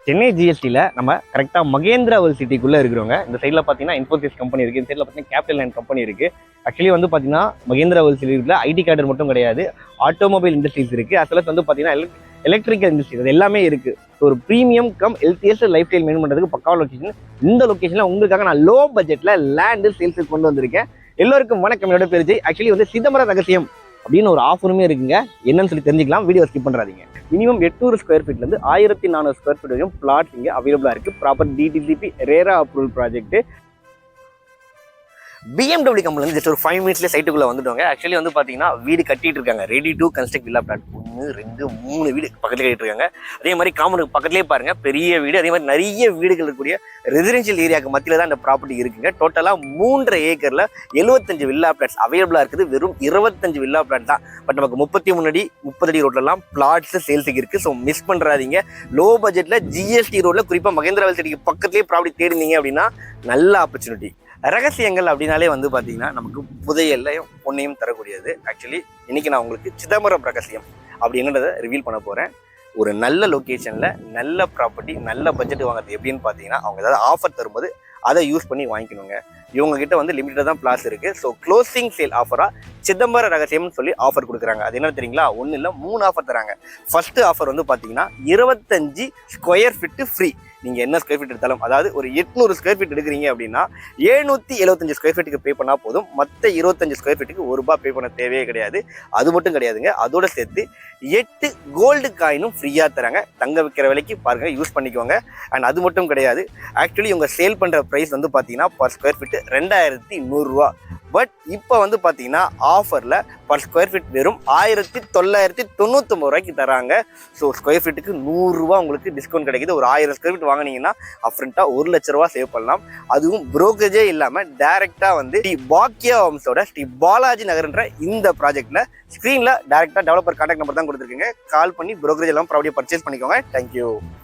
சென்னை ஜிஎஸ்டியில் நம்ம கரெக்டாக மகேந்திரா வேர்ல்ட் சிட்டிக்குள்ளே இருக்கிறவங்க. இந்த சைடில் பார்த்தீங்கன்னா இன்ஃபோசிஸ் கம்பெனி இருக்குது, இந்த சைடில் பார்த்தீங்கன்னா கேபிட்டல் லைன் கம்பெனி இருக்குது. ஆக்சுவலி வந்து பார்த்தீங்கன்னா மகேந்திரா வேர்ல்ட் சிட்டியில் ஐடி கேடர் மட்டும் கிடையாது, ஆட்டோமொபைல் இண்டஸ்ட்ரீஸ் இருக்குது, as well as வந்து பார்த்தீங்கன்னா எலக்ட்ரிக்கல் இண்டஸ்ட்ரீஸ், அது எல்லாமே இருக்குது. ஸோ ஒரு premium come healthiest life style main பண்ணுறதுக்கு பக்காவ லொக்கேஷன். இந்த லொக்கேஷனில் உங்களுக்காக நான் லோ பட்ஜெட்டில் லேண்டு சேல்ஸுக்கு கொண்டு வந்திருக்கேன். எல்லோருக்கும் வணக்கம், என்னோட பேர் ஜெய். ஆக்சுவலி வந்து சிதம்பரம் ரகசியம் அப்படின்னு ஒரு ஆஃபருமே இருக்குங்க. என்னன்னு சொல்லி தெரிஞ்சுக்கலாம், வீடியோ ஸ்கிப் பண்ணுறாதீங்க. மினிமம் 800 ஸ்கொயர் ஃபீட்லேருந்து 1400 ஸ்கொயர் ஃபீட் வரைக்கும் பிளாட்ஸ் இங்கே அவைலபிளாக இருக்குது. Proper DTCP RERA approval project. BMW கம்பெனிலேருந்து ஜஸ்ட் ஒரு 5 மினிட்ஸ்லேயே சைட்டுக்குள்ளே வந்துட்டோங்க. ஆக்சுவலி வந்து பார்த்தீங்கன்னா வீடு கட்டிட்டு இருக்காங்க, ready to construct villa flat. 1 2 3 வீடு பக்கத்தில் கட்டிட்டு இருக்காங்க. அதே மாதிரி காமனுக்கு பக்கத்துலேயே பாருங்கள் பெரிய வீடு. அதே மாதிரி நிறைய வீடுகள் இருக்கக்கூடிய ரெசிடென்ஷியல் ஏரியாவுக்கு மத்தியில் தான் இந்த ப்ராப்பர்ட்டி இருக்குங்க. டோட்டலாக 3.5 ஏக்கரில் 75 வில்லா பிளாட்ஸ் அவைலபிளாக இருக்குது. வெறும் 25 வில்லா பிளாட் தான். பட் நமக்கு 33 அடி 30 அடி ரோட்லலாம் பிளாட்ஸ் சேல்ஸுக்கு இருக்குது. ஸோ மிஸ் பண்ணுறாதீங்க. லோ பட்ஜெட்டில் ஜிஎஸ்டி ரோடில் குறிப்பாக மகேந்திரா வேர்ல்ட் சிட்டிக்கு பக்கத்துலேயே ப்ராப்பர்ட்டி தேடினீங்க அப்படின்னா நல்ல ஆப்பர்ச்சுனிட்டி. ரகசியங்கள் அப்படின்னாலே வந்து பார்த்தீங்கன்னா நமக்கு புதையல்லையும் பொண்ணையும் தரக்கூடியது. ஆக்சுவலி இன்னைக்கு நான் உங்களுக்கு சிதம்பரம் ரகசியம் அப்படின்றத ரிவீல் பண்ண போகிறேன். ஒரு நல்ல லொக்கேஷனில் நல்ல ப்ராப்பர்ட்டி நல்ல பட்ஜெட் வாங்குறது எப்படின்னு பார்த்தீங்கன்னா, அவங்க ஏதாவது ஆஃபர் தரும்போது அதை யூஸ் பண்ணி வாங்கிக்கணுங்க. இவங்ககிட்ட வந்து லிமிட்டட் தான் பிளாஸ் இருக்குது. ஸோ க்ளோசிங் சேல் ஆஃபராக சிதம்பரம் ரகசியம்னு சொல்லி ஆஃபர் கொடுக்குறாங்க. அது என்ன தெரியுங்களா? ஒன்றும் இல்லை, 3 ஆஃபர் தராங்க. ஃபர்ஸ்ட் ஆஃபர் வந்து பார்த்தீங்கன்னா 25 ஸ்கொயர் ஃபீட்டு ஃப்ரீ. நீங்கள் என்ன ஸ்கொயர் ஃபீட் எடுத்தாலும், அதாவது ஒரு 800 ஸ்கொயர் ஃபீட் எடுக்கிறீங்க அப்படின்னா 775 ஸ்கொயர் ஃபீட்டுக்கு பே பண்ணால் போதும். மற்ற 25 ஸ்கொயர் ஃபீட்டுக்கு ₹1 பே பண்ண தேவையே கிடையாது. அது மட்டும் கிடையாதுங்க, அதோட சேர்த்து 8 கோல்டு காயினும் ஃப்ரீயாக தராங்க. தங்க விற்கிற விலைக்கு பாருங்கள், யூஸ் பண்ணிக்கோங்க. அண்ட் அது மட்டும் கிடையாது, ஆக்சுவலி இவங்க சேல் பண்ணுற ப்ரைஸ் வந்து பார்த்தீங்கன்னா பர் ஸ்கொயர் ஃபீட்டு ₹2100. பட் இப்போ வந்து பார்த்தீங்கன்னா ஆஃபரில் பர் ஸ்கொயர் ஃபீட் வெறும் ₹1999 தராங்க. ஸோ ஸ்கொயர் ஃபீட்டுக்கு ₹100 உங்களுக்கு டிஸ்கவுண்ட் கிடைக்குது. ஒரு 1000 ஸ்கொயர் ஃபீட் வாங்கினீங்கன்னா அப்ரண்ட்டாக ₹1,00,000 சேவ் பண்ணலாம். அதுவும் புரோக்கரேஜே இல்லாமல் டைரெக்டாக வந்து ஸ்ரீ பாக்கியா ஹோம்ஸோட ஸ்ரீ பாலாஜி நகர்ன்ற இந்த ப்ராஜெக்டில் ஸ்க்ரீனில் டைரெக்டாக டெவலப்பர் கான்டாக்ட் நம்பர் தான் கொடுத்துருக்கீங்க. கால் பண்ணி புரோக்கரேஜ் எல்லாம் ப்ராப்பர்ட்டியை பர்ச்சேஸ் பண்ணிக்கோங்க. தேங்க்யூ.